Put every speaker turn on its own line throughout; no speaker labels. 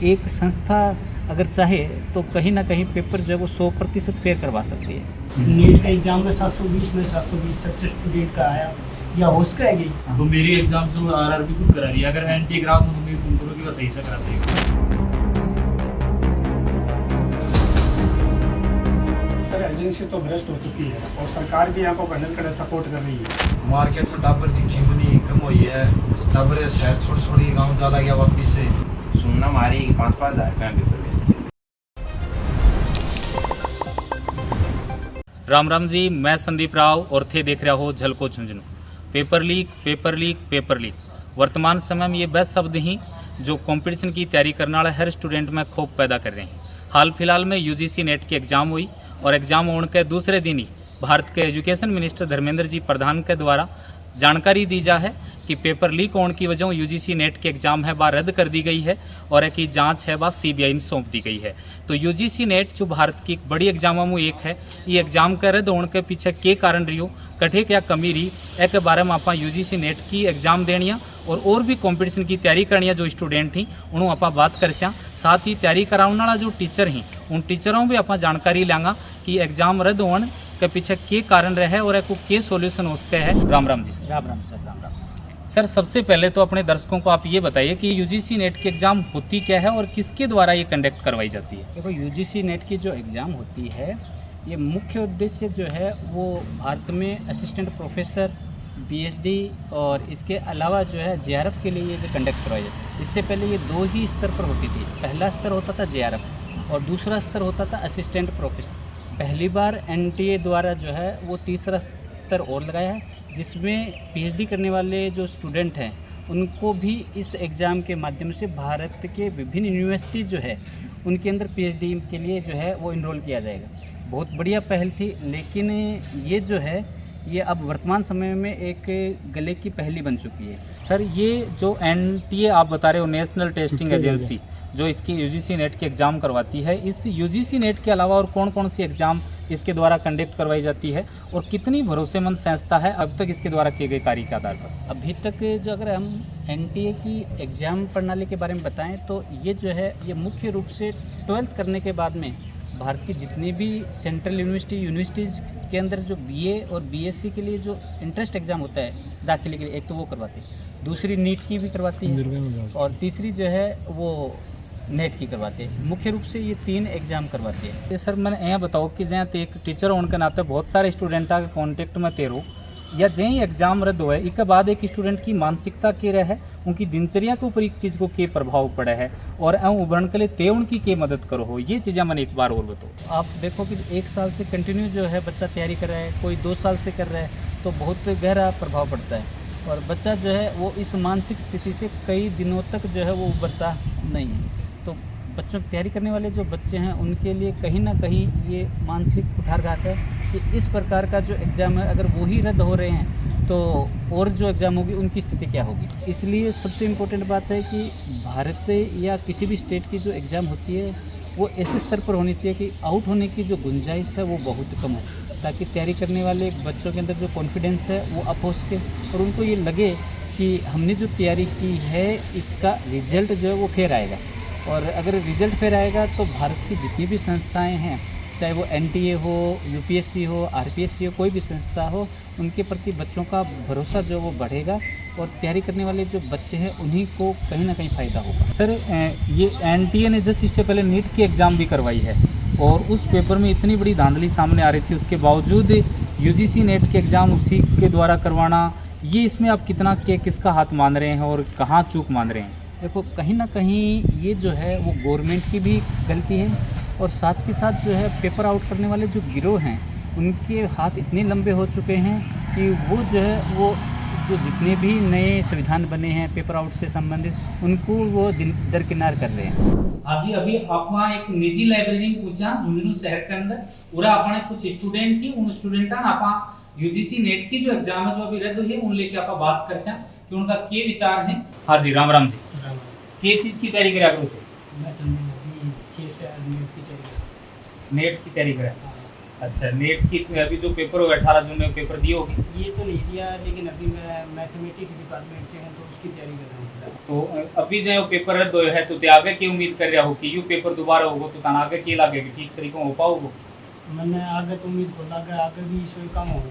एक संस्था अगर चाहे तो कहीं ना कहीं पेपर जो है वो 100% फेयर करवा सकती है।
नीट का एग्जाम में 720 में 720 सक्सेस स्टूडेंट का आया या हो उसका है गई।
तो मेरी एग्जाम जो आरआरबी खुद करा रही है, अगर एंटी ग्राफ में तुम करो कि वो सही से करा देगा।
सर एजेंसी तो भ्रष्ट हो चुकी है और सरकार भी यहाँ को कड़े कड़े सपोर्ट कर रही है।
मार्केट में टाबर की जीवनी कम हुई है, टाबर शहर छोड़ छोड़ के गाँव चला गया वापिस से।
सुनना मारी 5-5 हज़ार का पेपर बेचते।
राम राम जी, मैं संदीप राव और थे देख रहा हो झलको Jhunjhunu. Paper leak paper leak paper leak वर्तमान समय में ये बेस्ट शब्द ही जो कंपटीशन की तैयारी करने वाला हर स्टूडेंट में खौफ पैदा कर रहे हैं। हाल फिलहाल में यूजीसी नेट की एग्जाम हुई और एग्जाम होने के दूसरे दिन ही भारत के एजुकेशन मिनिस्टर धर्मेंद्र जी प्रधान के द्वारा जानकारी दी जा है कि पेपर लीक होने की वजह यूजीसी नेट की एग्जाम है वह रद्द कर दी गई है और एक जांच है वह सीबीआई ने सौंप दी गई है। तो यूजीसी नेट जो भारत की एक बड़ी एग्जामों में एक है, ये एग्जाम के रद्द होने के पीछे के कारण रही हो, कठे क्या कमी रही, एक बारे में आप यूजीसी नेट की एग्जाम देनिया और भी कंपटीशन की तैयारी करनी जो स्टूडेंट ही उन्होंने आप बात कर साथ ही तैयारी कराने वाला जो टीचर ही उन टीचरों भी आप जानकारी लेंगा कि एग्जाम रद्द होने के पीछे के कारण रहे और एक के सोल्यूशन उसके है। राम राम जी।
राम राम सर, राम राम
सर, सबसे पहले तो अपने दर्शकों को आप ये बताइए कि यूजीसी नेट की एग्ज़ाम होती क्या है और किसके द्वारा ये कंडक्ट करवाई जाती है।
देखो, यूजीसी नेट की जो एग्ज़ाम होती है ये मुख्य उद्देश्य जो है वो भारत में असिस्टेंट प्रोफेसर, पीएचडी और इसके अलावा जो है जेआरएफ के लिए ये जो कंडक्ट करवाई जाती है। इससे पहले ये 2 ही स्तर पर होती थी। पहला स्तर होता था जेआरएफ और दूसरा स्तर होता था असिस्टेंट प्रोफेसर। पहली बार एनटीए द्वारा जो है वो तीसरा स्तर और लगाया है, जिसमें पीएचडी करने वाले जो स्टूडेंट हैं उनको भी इस एग्ज़ाम के माध्यम से भारत के विभिन्न यूनिवर्सिटी जो है उनके अंदर पीएचडी के लिए जो है वो इनरोल किया जाएगा। बहुत बढ़िया पहल थी, लेकिन ये जो है ये अब वर्तमान समय में एक गले की पहली बन चुकी है।
सर, ये जो एनटीए आप बता रहे हो, नेशनल टेस्टिंग एजेंसी, जो इसकी यूजीसी नेट की एग्ज़ाम करवाती है, इस यूजीसी नेट के अलावा और कौन कौन सी एग्ज़ाम इसके द्वारा कंडक्ट करवाई जाती है और कितनी भरोसेमंद संस्था है अब तक इसके द्वारा किए गए कार्य के आधार पर?
अभी तक जो अगर हम एनटीए की एग्ज़ाम प्रणाली के बारे में बताएं तो ये जो है ये मुख्य रूप से 12th करने के बाद में भारत की जितनी भी सेंट्रल यूनिवर्सिटीज़ के अंदर जो बीए और बीएससी के लिए जो इंट्रेंस एग्ज़ाम होता है दाखिले के लिए, एक तो वो करवाती है, दूसरी नीट की भी करवाती है और तीसरी जो है वो नेट की करवाते हैं। मुख्य रूप से ये 3 एग्जाम करवाते हैं।
ये सर, मैंने यह बताओ कि जहाँ एक टीचर होने के नाते बहुत सारे स्टूडेंटा के कॉन्टेक्ट में तेरो या जहीं एग्जाम रद्द हुआ है इसके बाद एक स्टूडेंट की मानसिकता के रहे, उनकी दिनचर्या के ऊपर एक चीज़ को के प्रभाव पड़े है और उभरण के लिए ते उनकी के मदद करो हो, ये चीज़ें मैंने एक बार और बताओ।
आप देखो कि 1 साल से कंटिन्यू जो है बच्चा तैयारी कर रहा है, कोई 2 साल से कर रहा है, तो बहुत गहरा प्रभाव पड़ता है और बच्चा जो है वो इस मानसिक स्थिति से कई दिनों तक जो है वो उभरता नहीं है। तो बच्चों की तैयारी करने वाले जो बच्चे हैं उनके लिए कहीं ना कहीं ये मानसिक कुठारघात है कि इस प्रकार का जो एग्ज़ाम है अगर वो ही रद्द हो रहे हैं तो और जो एग्ज़ाम होगी उनकी स्थिति क्या होगी। इसलिए सबसे इम्पोर्टेंट बात है कि भारत से या किसी भी स्टेट की जो एग्ज़ाम होती है वो ऐसे स्तर पर होनी चाहिए कि आउट होने की जो गुंजाइश है वो बहुत कम हो, ताकि तैयारी करने वाले बच्चों के अंदर जो कॉन्फिडेंस है वो अप हो सके और उनको ये लगे कि हमने जो तैयारी की है इसका रिजल्ट जो है वो फेयर आएगा। और अगर रिजल्ट फेयर आएगा तो भारत की जितनी भी संस्थाएं हैं, चाहे वो एनटीए हो, यूपीएससी हो, आरपीएससी हो, कोई भी संस्था हो, उनके प्रति बच्चों का भरोसा जो वो बढ़ेगा और तैयारी करने वाले जो बच्चे हैं उन्हीं को कहीं ना कहीं फ़ायदा होगा।
सर, ये एनटीए ने जस्ट इससे पहले नीट की एग्ज़ाम भी करवाई है और उस पेपर में इतनी बड़ी धांधली सामने आ रही थी, उसके बावजूद यूजीसी नेट की एग्ज़ाम उसी के द्वारा करवाना, ये इसमें आप कितना किसका हाथ मान रहे हैं और कहाँ चूक मान रहे हैं?
देखो, कहीं ना कहीं ये जो है वो गवर्नमेंट की भी गलती है और साथ के साथ जो है पेपर आउट करने वाले जो गिरोह हैं उनके हाथ इतने लंबे हो चुके हैं कि वो जो है वो जो जितने भी नए संविधान बने हैं पेपर आउट से संबंधित उनको वो दरकिनार कर रहे हैं।
हाँ जी, अभी आप वहाँ एक निजी लाइब्रेरी में पूछा झुंझुनू शहर के अंदर पूरा अपने कुछ स्टूडेंट की उन स्टूडेंटा आप यूजीसी नेट की जो एग्जाम है जो अभी रद्द हुई है उन लेके आप बात कर सकते कि उनका के विचार है। हाँ जी, राम राम जी। के चीज़ की तैयारी करा?
मैं तो अभी 6 से नेट की तैयारी
नेट की तैयारी करा। अच्छा, नेट की अभी जो पेपर होगा 18 जून में पेपर दिए होगी।
ये तो नहीं दिया, लेकिन अभी मैं मैथमेटिक्स डिपार्टमेंट से हूँ तो उसकी तैयारी कर रहा हूँ।
तो अभी जो पेपर रद्द हुए है तो ते आगे की उम्मीद कर रहा हो कि यू पेपर दोबारा होगा तो तना आगे की लागे कि ठीक तरीके हो पाओगे?
मैंने आगे तो उम्मीद को लगा आगे भी इसमें कम हो।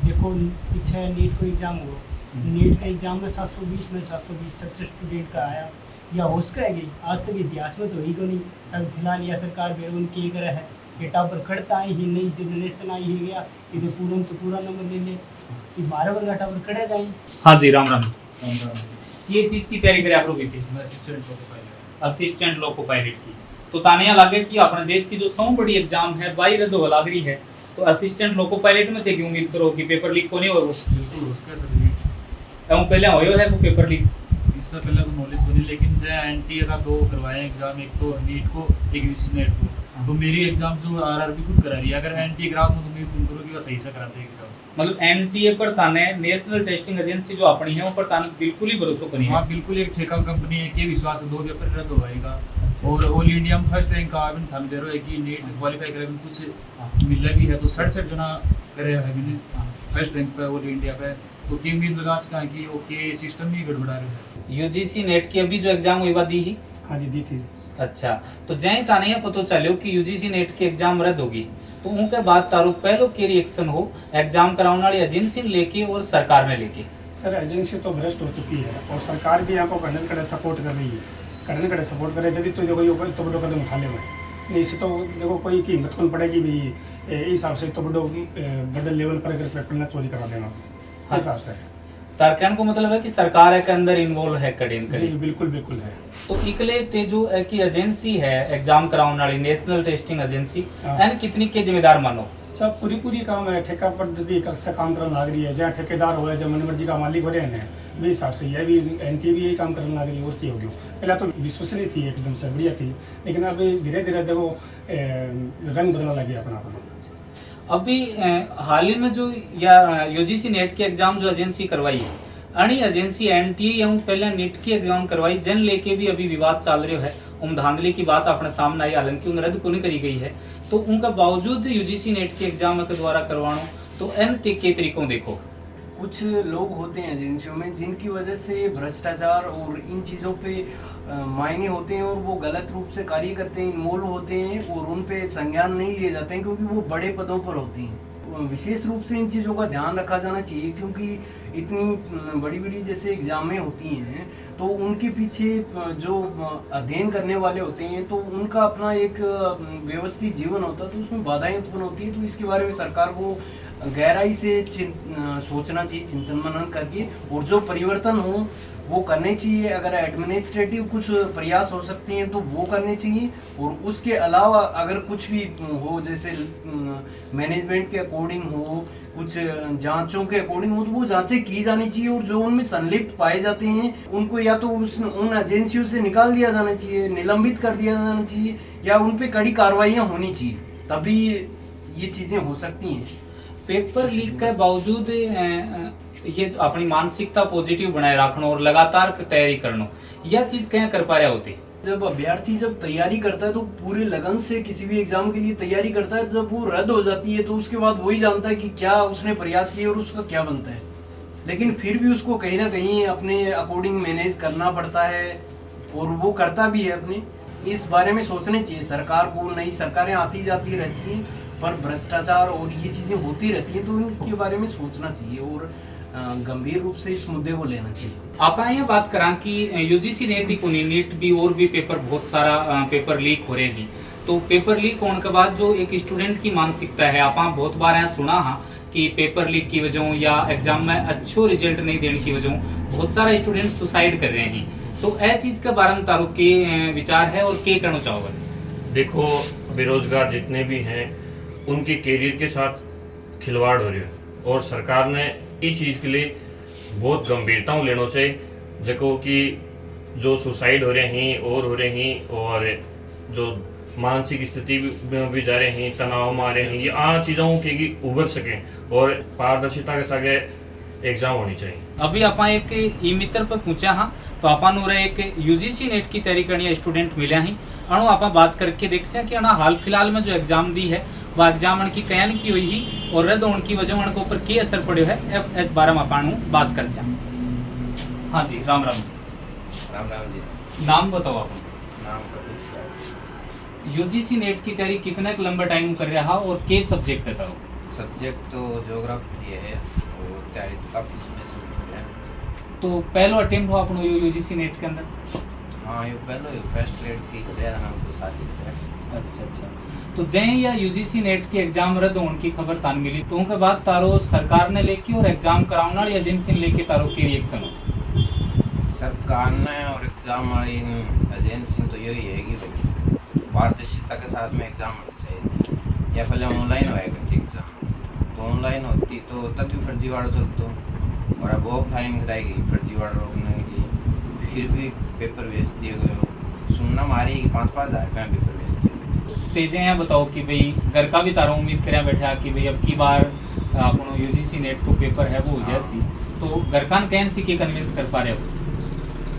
देखो पीछे नीट को एग्ज़ाम हुआ, नीट का एग्ज़ाम में 720 में 720 स्टूडेंट का आया, या हो सकेगी आज तक इतिहास में तो ही को नहीं। अभी फिलहाल यह सरकार बेरोन की कर है, बेटा पर खड़ता ही नई जनरेशन आई ही गया, इधर पूरा तो पूरा नंबर ले ले, 12 वर्ग घाटा पर खड़े जाए।
हाँ जी, राम राम। ये चीज़ की तैयारी करे आप लोग की असिस्टेंट लोको पायलट की, तो तानिया लागे कि अपने देश की जो सौ बड़ी एग्जाम है बाई रद्द हो लग रही है, तो असिस्टेंट लोको पायलट में देखिए उम्मीद करो कि पेपर लीक को नहीं होगा।
बिल्कुल उसका सर
एवं पहले होयो है वो पेपर लीक।
इससे पहले तो नॉलेज बनी, लेकिन जो एनटीए का 2 करवाए एग्जाम, एक तो नीट को एक यूजीसी नेट को। तो मेरी एग्जाम जो आरआरबी खुद करा रही है, अगर एनटीए ग्राफ में तो उम्मीद करो कि वो सही से कराते हैं एग्जाम।
मतलब एनटीए पर ताने नेशनल टेस्टिंग एजेंसी जो अपनी है वो पर ताने बिल्कुल ही भरोसा नहीं है।
हाँ बिल्कुल, एक ठेका कंपनी है के विश्वास 2 पेपर रद्द होएगा। और ऑल इंडिया में फर्स्ट रैंक का आवन थान बेरो है कि नीट क्वालिफाई करे कुछ मिला भी है, तो 67 जना करे है मैंने फर्स्ट रैंक पे ऑल इंडिया पे। तो की उम्मीद लगा सका कि ओके सिस्टम भी गड़बड़ा रहा है।
यूजीसी नेट की अभी जो एग्जाम हुई दी ही।
हाँ जी दी थी।
अच्छा, तो जय ताने पता चलो कि यूजीसी नेट की एग्जाम रद्द होगी, तो उनके बाद तारो पहलो के रिएक्शन हो एग्जाम कराने वाली एजेंसी लेके और सरकार ने लेके?
सर एजेंसी तो भ्रष्ट हो चुकी है और सरकार भी यहाँ को कड़े सपोर्ट कर रही है, कड़े सपोर्ट करे जब तो देखो ये तो बड़ो कदम उठा ले नहीं, इससे तो देखो कोई की हिम्मत कौन पड़ेगी भी इस हिसाब से तो बड़े लेवल पर अगर पेपर ना चोरी करा देना इस हिसाब से।
तारकन को मतलब है कि सरकार के अंदर इन्वॉल्व है कड़े
जी बिल्कुल बिल्कुल है।
तो इकले ते जो की एजेंसी है एग्जाम कराने वाली नेशनल टेस्टिंग एजेंसी एन कितनी के जिम्मेदार मानो?
सब पूरी काम है, ठेका पद्धति से काम करने लग रही है, जहाँ ठेकेदार हो जब मनमर्जी का मालिक हो रहे हैं भी हिसाब से यह भी एनटीए भी यही काम करने लग रही है। और की होगी पहले तो विश्वसनीय थी एकदम से बढ़िया थी, लेकिन अभी धीरे धीरे देखो रंग बदलने लगे अपना।
अभी हाल ही में जो या यूजीसी नेट की एग्जाम जो एजेंसी करवाई है अणी एजेंसी एनटीए या पहले नेट की एग्जाम करवाई जन लेके भी अभी विवाद चल रहा है, धांधली की बात अपने सामने आई, हालांकि उन रद्द को नहीं करी गई है, तो उनका बावजूद यूजीसी नेट की एग्जाम के द्वारा करवाना तो एन के तरीकों देखो।
कुछ लोग होते हैं एजेंसियों में जिनकी वजह से भ्रष्टाचार और इन चीज़ों पे मायने होते हैं और वो गलत रूप से कार्य करते हैं, इन्वॉल्व होते हैं और उन पे संज्ञान नहीं लिए जाते हैं क्योंकि वो बड़े पदों पर होते हैं। विशेष रूप से इन चीज़ों का ध्यान रखा जाना चाहिए क्योंकि इतनी बड़ी बड़ी जैसे एग्जामें होती हैं तो उनके पीछे जो अध्ययन करने वाले होते हैं तो उनका अपना एक व्यवस्थित जीवन होता है, तो उसमें बाधाएं उत्पन्न होती है। तो इसके बारे में सरकार को गहराई से सोचना चाहिए, चिंतन मनन करके, और जो परिवर्तन हो वो करने चाहिए। अगर एडमिनिस्ट्रेटिव कुछ प्रयास हो सकते हैं तो वो करने चाहिए, और उसके अलावा अगर कुछ भी हो जैसे मैनेजमेंट के अकॉर्डिंग हो, कुछ जांचों के अकॉर्डिंग हो, तो वो जांचें की जानी चाहिए और जो उनमें संलिप्त पाए जाते हैं उनको या तो उन एजेंसियों से निकाल दिया जाना चाहिए, निलंबित कर दिया जाना चाहिए, या उन पे कड़ी कार्रवाइयाँ होनी चाहिए, तभी ये चीज़ें हो सकती हैं।
पेपर लीक के बावजूद ये अपनी मानसिकता पॉजिटिव बनाए रखना और लगातार तैयारी करना, यह चीज कहीं कर पा रहा होती?
जब अभ्यर्थी जब तैयारी करता है तो पूरे लगन से किसी भी एग्जाम के लिए तैयारी करता है, जब वो रद्द हो जाती है तो उसके बाद वही जानता है कि क्या उसने प्रयास किया और उसका क्या बनता है, लेकिन फिर भी उसको कहीं ना कहीं अपने अकॉर्डिंग मैनेज करना पड़ता है और वो करता भी है अपने। इस बारे में सोचने चाहिए सरकार को। नई सरकारें आती जाती रहती हैं पर भ्रष्टाचार और ये चीज़ें होती रहती हैं, तो इनके बारे में सोचना चाहिए और गंभीर रूप से इस मुद्दे को लेना चाहिए।
आप ये बात करा कि यूजीसी नेट ही को नहीं, नीट भी और भी पेपर बहुत सारा पेपर लीक हो रहे हैं, तो पेपर लीक होने के बाद जो एक स्टूडेंट की मानसिकता है, आप बहुत बार यहाँ सुना हाँ कि पेपर लीक की वजह या एग्जाम में अच्छो रिजल्ट नहीं देने की वजह बहुत सारा स्टूडेंट सुसाइड कर रहे हैं, तो यह चीज़ के बारे में तारो के विचार है और क्या करना चाहोगे?
देखो, बेरोजगार जितने भी हैं उनके कैरियर के साथ खिलवाड़ हो रही है और सरकार ने इस चीज़ के लिए बहुत गंभीरता लेना चाहिए। जो कि जो सुसाइड हो रहे हैं और हो रहे हैं और जो मानसिक स्थिति में भी जा रहे हैं, तनाव में आ रहे हैं, ये आ चीज़ों के उभर सकें और पारदर्शिता के साथ एग्जाम होनी चाहिए।
अभी आप एक ई मित्र पर पूछा हाँ, तो अपन एक यूजीसी नेट की तैयारी करनी स्टूडेंट मिले हैं, अणु आप बात करके देख से कि हाल फिलहाल में जो एग्जाम दी है वह एग्जाम की कयान की हुई ही और रद्द होने की वजह उनके ऊपर के असर पड़ो है इस बारे में अपन बात कर सा। हाँ जी, राम राम।
राम राम जी।
नाम बताओ आप।
नाम कपिल सर।
यूजीसी नेट की तैयारी कितना लंबा टाइम कर रहा और के सब्जेक्ट करो?
सब्जेक्ट तो ज्योग्राफी है और तैयारी तो काफ़ी समय से है।
तो पहलो अटेम्प्ट हो अपनो यूजीसी नेट के अंदर?
हाँ, ये पहले फर्स्ट ग्रेड की कर रहा नाम तो साथी है।
अच्छा अच्छा। तो जय या यूजीसी नेट के एग्जाम रद्द होने की खबर तान मिली तो उनके बाद तारो सरकार ने लेके और एग्जाम कराने वाली एजेंसी ने लेके तारो की रिएक्शन हो?
सरकार ने और एग्जाम वाली एजेंसी तो यही है कि भाई पारदर्शिता के साथ में एग्जाम होना चाहिए। या पहले ऑनलाइन होया करती एग्जाम, तो ऑनलाइन होती तो तब भी फर्जीवाड़ा चलता, और अब ऑफलाइन कराएगी फर्जीवाड़ा रोकने के लिए। फिर भी पेपर भेज दिए गए, सुनना मारी कि 5-5 हज़ार रुपये पेपर भेज दिए।
तेजे यहाँ बताओ कि भाई घर का भी तारो उम्मीद करें बैठा कि भाई अब की बार अपनो यूजीसी नेट को पेपर है वो हो जाए, तो घर का कहन सी के कन्विंस कर पा रहे हो?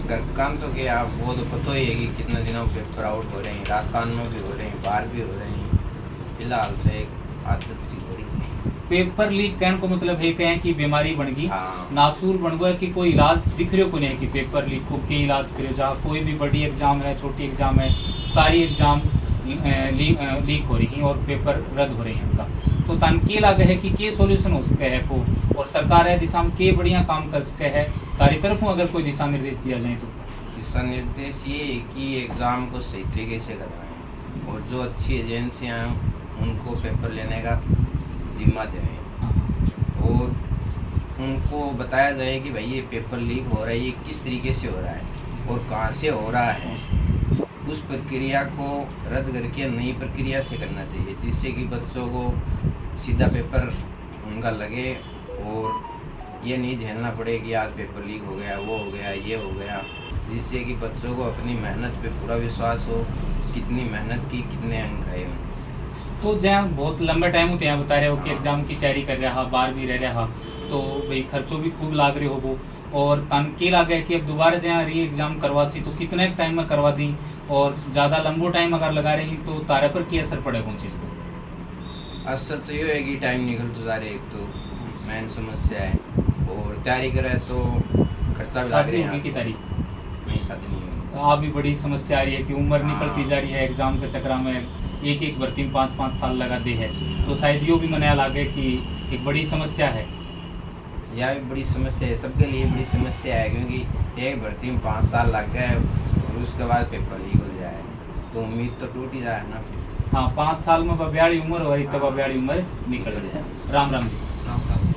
घर काम तो क्या, आप वो तो पता ही है कि कितने दिनों पेपर आउट हो रहे हैं, राजस्थान में भी हो रहे हैं, बाहर भी हो रहे हैं। फिलहाल तो एक आदत सी हो रही है।
पेपर लीक कहने को मतलब है कहें कि बीमारी बन गई,
हाँ।
नासूर बन गया कि कोई इलाज दिख रहे को नहीं कि पेपर लीक को के इलाज करो। जहाँ कोई भी बड़ी एग्जाम है, छोटी एग्जाम है, सारी एग्जाम लीक हो रही हैं और पेपर रद्द हो रही हैं उनका। तो तनकी लगे है कि के सॉल्यूशन हो सके है को, और सरकार है दिशा में के बढ़िया काम कर सके है तारी तरफ अगर कोई दिशा निर्देश दिया जाए तो?
दिशा निर्देश ये है कि एग्ज़ाम को सही तरीके से करवाएं और जो अच्छी एजेंसियां हैं उनको पेपर लेने का जिम्मा दें, और उनको बताया जाए कि भाई ये पेपर लीक हो रहा है, ये किस तरीके से हो रहा है और कहाँ से हो रहा है। उस प्रक्रिया को रद्द करके नई प्रक्रिया से करना चाहिए, जिससे कि बच्चों को सीधा पेपर उनका लगे और ये नहीं झेलना पड़े कि आज पेपर लीक हो गया, वो हो गया, ये हो गया। जिससे कि बच्चों को अपनी मेहनत पे पूरा विश्वास हो, कितनी मेहनत की, कितने अंक आए।
तो जहाँ बहुत लंबा टाइम होते हैं बता रहे हो कि एग्जाम की तैयारी कर रहा, बाहर भी रह रहा, तो भाई खर्चों भी खूब लाग रहे हो वो, और तन के लगे कि अब दोबारा जहाँ री एग्जाम करवासी तो कितने टाइम में करवा दी, और ज़्यादा लंबो टाइम अगर लगा रही तो तारे पर क्या असर पड़ेगा उन चीज़ को?
असर तो ये है कि टाइम निकल तो जा रहे, एक तो मेन समस्या है, और तैयारी करे तो खर्चा भी लग रहा है।
की तैयारी
नहीं, शादी नहीं होगी।
आप भी बड़ी समस्या आ रही है कि उम्र निकलती जा रही है, एग्जाम के चक्कर में एक भर्ती में 5-5 साल लगा दी है, तो शायद यो भी मनाया लागे कि एक बड़ी समस्या है।
यह भी बड़ी समस्या है, सबके लिए बड़ी समस्या है, क्योंकि एक भर्ती में 5 साल लग गए और उसके बाद पेपर लीक हो जाए तो उम्मीद तो टूट ही जाए ना।
हाँ, 5 साल में बब्याड़ी उम्र हो रही तब बब्याड़ी उम्र निकल जाए। राम राम जी।
राम राम।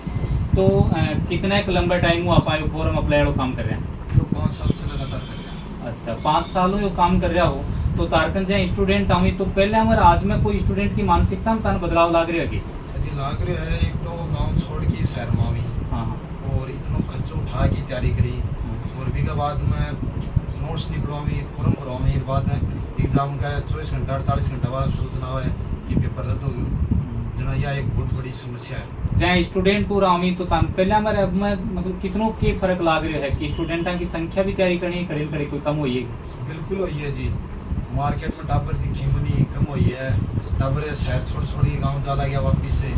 तो कितना एक लंबा टाइम हुआ आप फॉर्म अप्लाई काम कर रहे हैं?
जो 5 साल से लगातार कर रहे हैं।
अच्छा, 5 साल हो काम कर रहा हो, तो तारकन जहाँ स्टूडेंट आवी तो पहले हमारे आज में कोई स्टूडेंट की मानसिकता में तन बदलाव लाग रही है?
अजी लाग रहे है, एक तो गांव छोड़ के शहर में आवी,
हाँ
और इतना खर्चो उठा की तैयारी करी, और भी के बाद में नोट्स निकलवावी, फॉर्म भरवावी, बाद एग्जाम का 24 घंटा 48 घंटा बाद सूचना है कि पेपर रद्द हो गया। जना यह एक बहुत बड़ी समस्या है।
जहाँ स्टूडेंट पूरा आवी तो तन पहले हमारे अब में मतलब कितनों के फर्क लाग रहा है कि स्टूडेंटा की संख्या भी तैयारी करनी कड़ी कोई कम हुई है?
बिल्कुल हुई है जी, मार्केट में टाबर दिखी मनी कम हुई है, टाबर शहर छोड़ छोड़ के गाँव चला गया वापिस से।